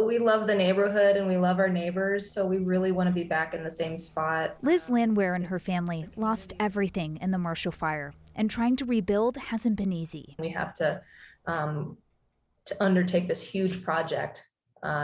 We love the neighborhood and we love our neighbors, so we really want to be back in the same spot. Liz Landwehr and her family lost everything in the Marshall Fire, and trying to rebuild hasn't been easy. We have um, to undertake this huge project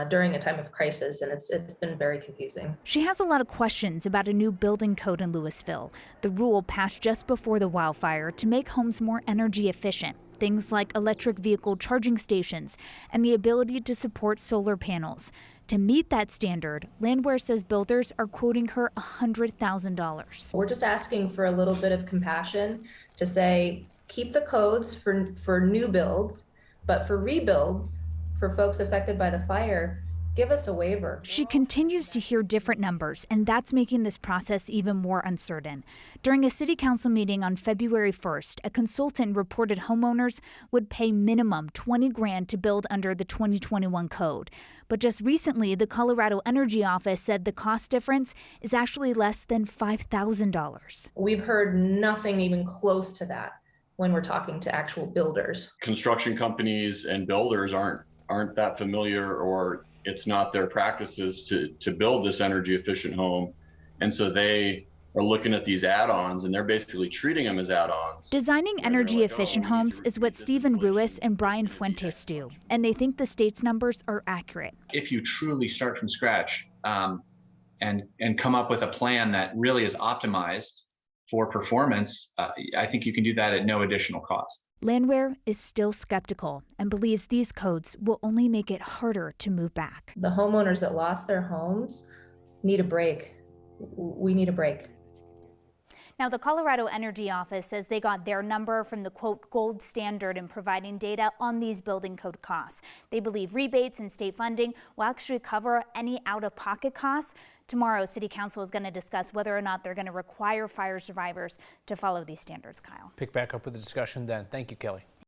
during a time of crisis, and it's been very confusing. She has a lot of questions about a new building code in Louisville, the rule passed just before the wildfire to make homes more energy efficient. Things like electric vehicle charging stations and the ability to support solar panels. To meet that standard, Landwehr says builders are quoting her $100,000. We're just asking for a little bit of compassion to say, keep the codes for new builds, but for rebuilds, for folks affected by the fire, give us a waiver. She continues to hear different numbers, and that's making this process even more uncertain. During a city council meeting on February 1st, a consultant reported homeowners would pay minimum $20,000 to build under the 2021 code. But just recently, the Colorado Energy Office said the cost difference is actually less than $5,000. We've heard nothing even close to that when we're talking to actual builders. Construction companies and builders aren't that familiar, or it's not their practices to build this energy efficient home. And so they are looking at these add-ons and they're basically treating them as add-ons. Designing energy efficient homes is what Stephen Ruiz and Brian Fuentes do, and they think the state's numbers are accurate. If you truly start from scratch and come up with a plan that really is optimized for performance, I think you can do that at no additional cost. Landwehr is still skeptical and believes these codes will only make it harder to move back. The homeowners that lost their homes need a break. We need a break. Now, the Colorado Energy Office says they got their number from the, quote, gold standard in providing data on these building code costs. They believe rebates and state funding will actually cover any out-of-pocket costs. Tomorrow, City Council is going to discuss whether or not they're going to require fire survivors to follow these standards, Kyle. Pick back up with the discussion then. Thank you, Kelly.